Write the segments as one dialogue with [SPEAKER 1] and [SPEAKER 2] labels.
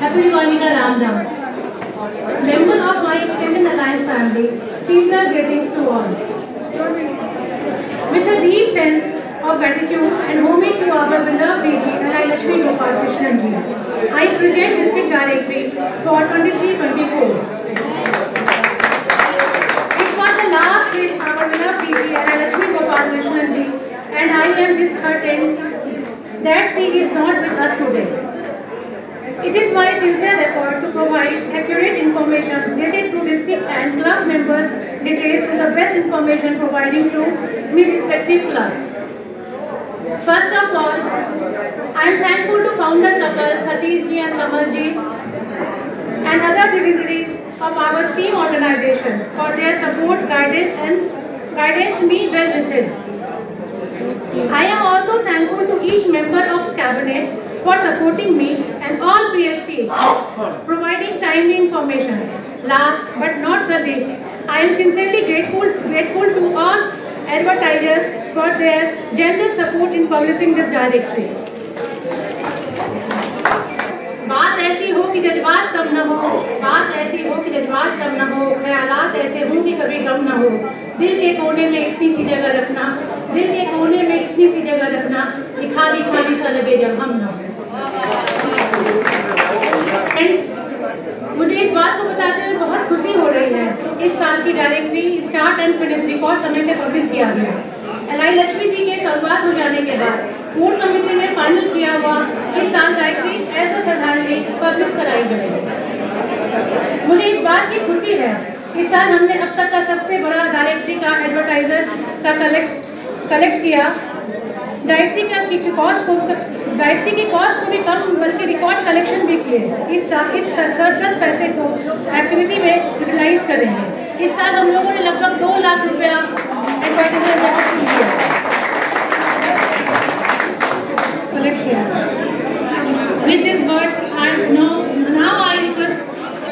[SPEAKER 1] Happy Diwali ka Ram Ram. Member of my extended alliance family, sincere greetings to all. With a deep sense of gratitude and homage to our beloved DG N.I. Lakshmi Gopal Krishnan ji, I present District Directory for 23-24. It was the last with our beloved DG N.I. Lakshmi Gopal Krishnan ji, and I am disheartened that she is not with us today. It is my sincere effort to provide accurate information related to district and club members' details to the best information providing to my respective clubs. First of all, I am thankful to founder couple Satish ji and Kamal ji and other dignitaries of our STEAM organization for their support, guidance me well wishes. I am also thankful to each member of cabinet for supporting me and all PSC providing timely information. Last but not the least, I am sincerely grateful to all advertisers for their generous support in publishing this directory. बात ऐसी हो कि जज्बात कम न हो, बात ऐसी हो कि जज्बात कम न हो, ख्यालात ऐसे हो कि कभी गम न हो, दिल के कोने में इतनी सी जगह रखना, दिल के कोने में इतनी सी जगह रखना कि खाली खाली सा लगे जब हम न हो। मुझे इस बात को बताते हुए बहुत खुशी हो रही है। इस साल की directory start and finish record समय में पब्लिश किया गया। एनआई लक्ष्मी जी के स्वर्गवास हो जाने के बाद कोर कमेटी ने फाइनल किया हुआ इस साल डायरेक्टरी ऐसे श्रद्धांजलि पब्लिश कराई गई। मुझे इस बात की खुशी है इस साल हमने अब तक का सबसे बड़ा डायरेक्टरी का एडवर्टाइजर का कलेक्ट किया। डायरेक्टरी की कॉस्ट को भी कम बल्कि रिकॉर्ड कलेक्शन भी किए। इस सरप्लस पैसे को एक्टिविटी में यूटिलाइज करेंगे। इस साल हम लोगों ने लगभग 2 लाख रुपया एडवर्टाइजर कलेक्ट किया। With these words, now I request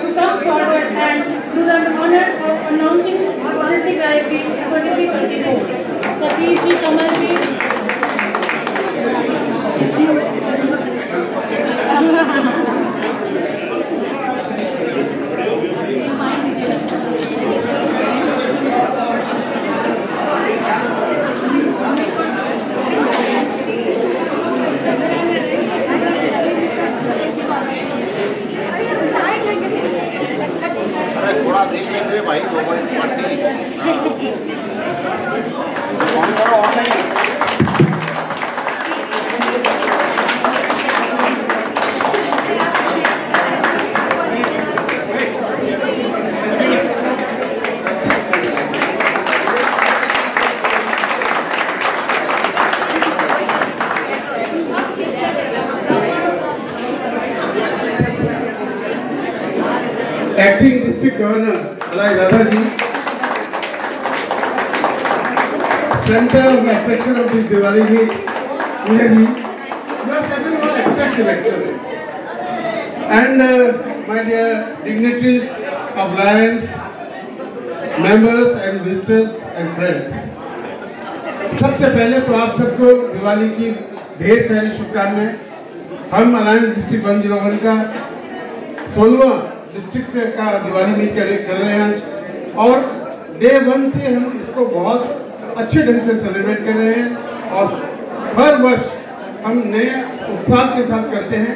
[SPEAKER 1] to come forward and do the honor of announcing policy directory 23-24. Satish ji, Kamal ji.
[SPEAKER 2] थोड़ा देख लेते भाई
[SPEAKER 3] Acting District Governor Alai Radha ji, center of attraction of this Diwali meet, Puja ji, you are everyone expect lecture. And my dear dignitaries of Lions, members and visitors and friends, सबसे पहले तो आप सबको दिवाली की ढेर सारी शुभकामनाएं। हम अलायंस डिस्ट्रिक्ट 101 का 16वां डिस्ट्रिक्ट का दिवाली मीट कर रहे हैं आज, और डे 1 से हम इसको बहुत अच्छे ढंग से सेलिब्रेट कर रहे हैं और हर वर्ष हम नए उत्साह के साथ करते हैं।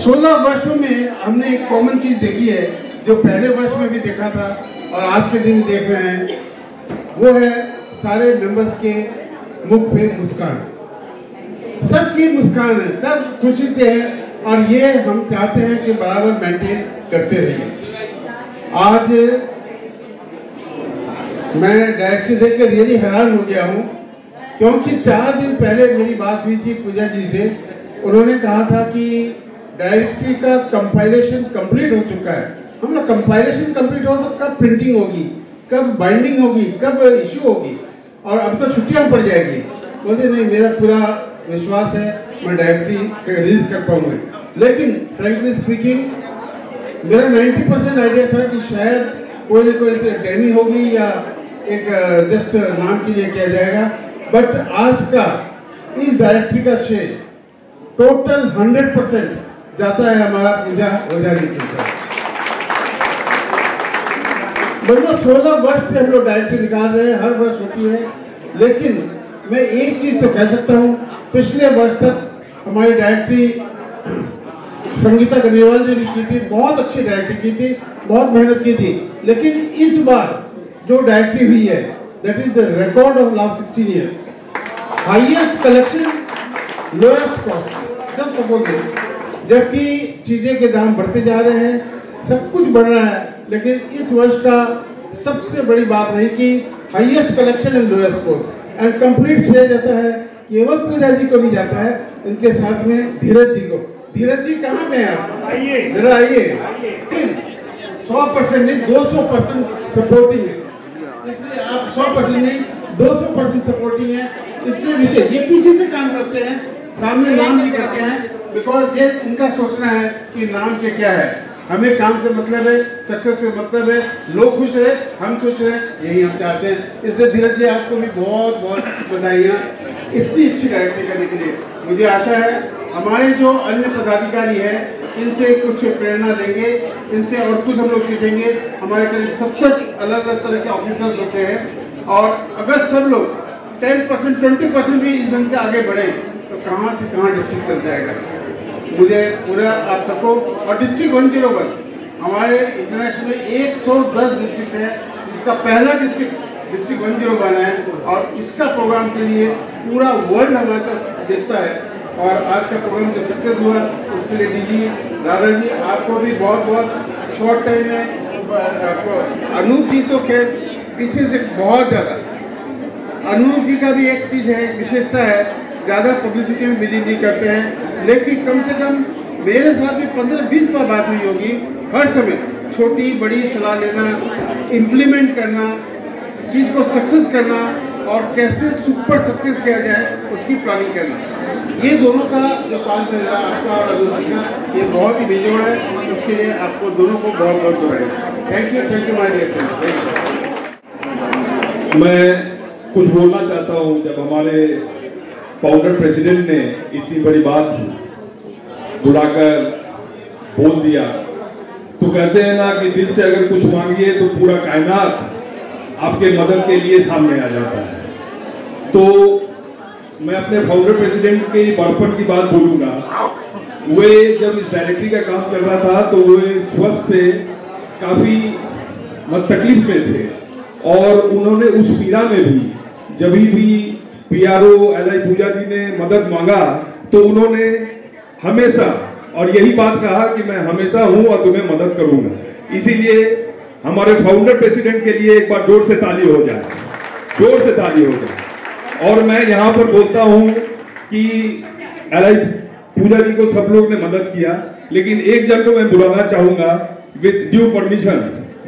[SPEAKER 3] 16 वर्षों में हमने एक कॉमन चीज देखी है जो पहले वर्ष में भी देखा था और आज के दिन देख रहे हैं, वो है सारे मेंबर्स के मुख पे मुस्कान। सबकी मुस्कान है, सब खुशी से है और ये हम चाहते हैं कि बराबर मेंटेन करते रहिए। आज मैं डायरेक्टरी देखकर रियली हैरान हो गया हूँ, क्योंकि 4 दिन पहले मेरी बात हुई थी पूजा जी से। उन्होंने कहा था कि डायरेक्टरी का कंपाइलेशन कंप्लीट हो चुका है। हम लोग कंपाइलेशन कंप्लीट हो तो कब प्रिंटिंग होगी, कब बाइंडिंग होगी, कब इश्यू होगी, और अब तो छुट्टियां पड़ जाएगी। बोलते नहीं, मेरा पूरा विश्वास है मैं डायरेक्टरी रिलीज कर पाऊंगा। लेकिन फ्रैंकली स्पीकिंग मेरा 90% आइडिया था कि शायद कोई ना कोई डेमी होगी या एक जस्ट नाम के लिए किया जाएगा, बट आज का इस डायरेक्टरी का शेयर टोटल 100% जाता है हमारा पूजा ओझा जी के। दोनों 16 वर्ष से हम लोग डायरेक्टरी निकाल रहे हैं, हर वर्ष होती है, लेकिन मैं एक चीज तो कह सकता हूँ, पिछले वर्ष तक हमारी डायरेक्टरी संगीता गरीवाल जी ने की थी, बहुत अच्छी डायरेक्टरी की थी, बहुत मेहनत की थी, लेकिन इस बार जो डायरेक्टरी हुई है, that is the record of last 16 years, highest collection, lowest cost, just suppose it. जबकि चीजें के दाम बढ़ते जा रहे हैं, सब कुछ बढ़ रहा है, लेकिन इस वर्ष का सबसे बड़ी बात रही कि highest collection and lowest cost, and complete श्रेय जाता है केवल पूजा जी को नहीं जाता है, उनके साथ में धीरज जी को। धीरज जी कहाँ पे हैं आप? आइए जरा, आइए। 100% नहीं 200% सपोर्टिंग है, इसलिए आप 100% नहीं 200% सपोर्टिंग है, इसलिए विशेष ये पीछे से काम करते हैं, सामने नाम नहीं करते हैं, बिकॉज ये इनका सोचना है कि नाम के क्या है, हमें काम से मतलब है, सक्सेस से मतलब है, लोग खुश रहे, हम खुश रहे, यही हम चाहते हैं। इसलिए धीरज जी आपको भी बहुत बहुत बधाइयाँ इतनी अच्छी डायरेक्टरी करने के लिए। मुझे आशा है हमारे जो अन्य पदाधिकारी हैं इनसे कुछ प्रेरणा लेंगे, इनसे और कुछ हम लोग सीखेंगे। हमारे करीब 70 अलग अलग तरह के ऑफिसर्स होते हैं, और अगर सब लोग 10% 20% भी इस ढंग से आगे बढ़े तो कहाँ से कहाँ डिस्ट्रिक्ट चल जाएगा। मुझे पूरा आप सबको, और डिस्ट्रिक्ट 101 हमारे इंटरनेशनल में 110 डिस्ट्रिक्ट है, जिसका पहला डिस्ट्रिक्ट 101 है, और इसका प्रोग्राम के लिए पूरा वर्ल्ड हमारे तक देखता है। और आज का प्रोग्राम जो सक्सेस हुआ उसके लिए डीजी राधा जी आपको भी बहुत बहुत शॉर्ट टाइम में, अनूप जी तो खैर पीछे से बहुत ज़्यादा, अनूप जी का भी एक चीज़ है, विशेषता है, ज़्यादा पब्लिसिटी में बिजी नहीं करते हैं, लेकिन कम से कम मेरे साथ भी 15-20 बार बात हुई होगी, हर समय छोटी बड़ी सलाह लेना, इम्प्लीमेंट करना, चीज़ को सक्सेस करना, और कैसे सुपर सक्सेस किया जाए उसकी प्लानिंग करना। ये दोनों का जो काम कर रहा है आपका और अरुण जी का, ये बहुत ही बेजोड़ है, उसके लिए आपको दोनों को बहुत बहुत बधाई। Thank you my dear friends.
[SPEAKER 2] मैं कुछ बोलना चाहता हूँ। जब हमारे फाउंडर प्रेसिडेंट ने इतनी बड़ी बात बुलाकर बोल दिया, तो कहते हैं ना कि दिल से अगर कुछ मांगिए तो पूरा कायनात आपके मदद के लिए सामने आ जाता है। तो मैं अपने फाउंडर प्रेसिडेंट के बड़पन की बात बोलूँगा। वे जब इस डायरेक्टरी का काम चल रहा था तो वे स्वस्थ से काफ़ी तकलीफ में थे, और उन्होंने उस पीड़ा में भी जब भी PRO LI पूजा जी ने मदद मांगा तो उन्होंने हमेशा और यही बात कहा कि मैं हमेशा हूं और तुम्हें मदद करूंगा। इसीलिए हमारे फाउंडर प्रेसिडेंट के लिए एक बार जोर से ताली हो जाए, जोर से ताली हो जाए। और मैं यहाँ पर बोलता हूँ कि LI पूजा जी को सब लोग ने मदद किया, लेकिन एक जन को मैं बुलाना चाहूंगा विद ड्यू परमिशन,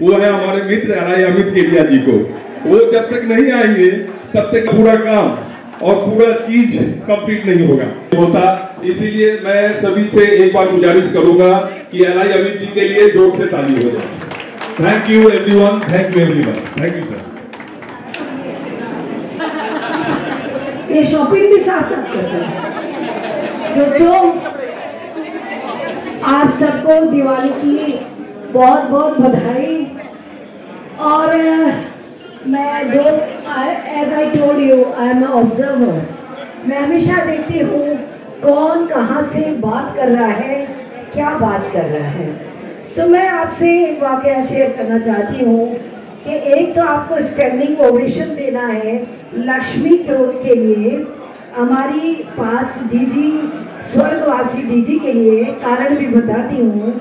[SPEAKER 2] वो है हमारे मित्र LI अमित केडिया जी को। वो जब तक नहीं आएंगे तब तक पूरा काम और पूरा चीज कंप्लीट नहीं होता। इसीलिए मैं सभी से एक बार गुजारिश करूंगा कि LI अमित जी के लिए जोर से ताली हो जाए। Thank you everyone, thank you everyone, thank you sir.
[SPEAKER 4] ये शॉपिंग भी साथ साथ करते हैं। दोस्तों, आप सबको दिवाली की बहुत बहुत बधाई। और मैं as I told you, I am observer. मैं हमेशा देखती हूँ कौन कहाँ से बात कर रहा है, क्या बात कर रहा है। तो मैं आपसे एक वाकया शेयर करना चाहती हूँ कि एक तो आपको स्टैंडिंग ओवेशन देना है लक्ष्मी के लिए, हमारी पास्ट डीजी, स्वर्गवासी डीजी के लिए। कारण भी बताती हूँ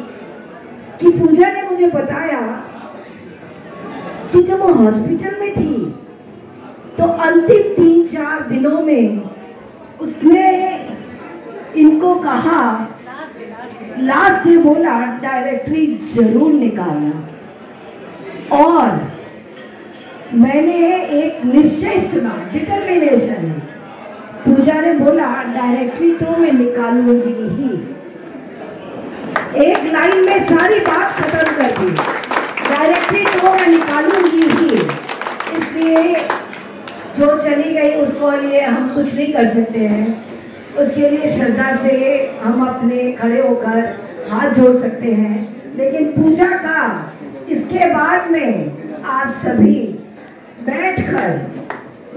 [SPEAKER 4] कि पूजा ने मुझे बताया कि जब वो हॉस्पिटल में थी तो अंतिम 3-4 दिनों में उसने इनको कहा, लास्ट डे बोला डायरेक्टरी जरूर निकालना। और मैंने एक निश्चय सुना, डिटर्मिनेशन। पूजा ने बोला डायरेक्टरी तो मैं निकालूंगी ही। एक लाइन में सारी बात खत्म कर दी, डायरेक्टरी तो मैं निकालूंगी ही। इसलिए जो चली गई उसको लिए हम कुछ नहीं कर सकते हैं। उसके लिए श्रद्धा से हम अपने खड़े होकर हाथ जोड़ सकते हैं, लेकिन पूजा का इसके बाद में आप सभी बैठकर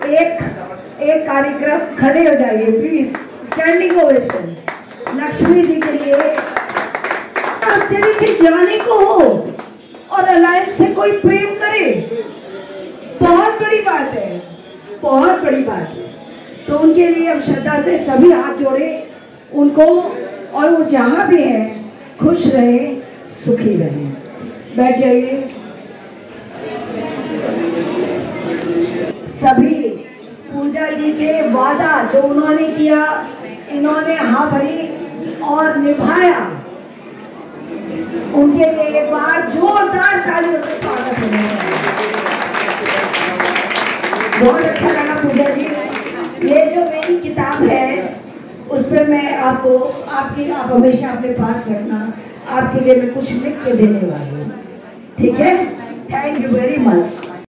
[SPEAKER 4] एक कार्यक्रम खड़े हो जाइए please. Standing ovation Lakshmi ji के लिए। आश्चर्य के जाने को हो और अलायंस से कोई प्रेम करे, बहुत बड़ी बात है, बहुत बड़ी बात है। तो उनके लिए हम श्रद्धा से सभी हाथ जोड़े उनको, और वो जहाँ भी हैं खुश रहे, सुखी रहे। बैठ जाइए सभी। पूजा जी के वादा जो उन्होंने किया, इन्होंने हाँ भरी और निभाया, उनके लिए एक बार जोरदार तालियों से स्वागत होना चाहिए। बहुत अच्छा लगा पूजा जी। ये जो मेरी किताब है उस पर मैं आप हमेशा अपने पास रखना, आपके लिए मैं कुछ लिख के देने वाली हूँ, ठीक है? Thank you very much.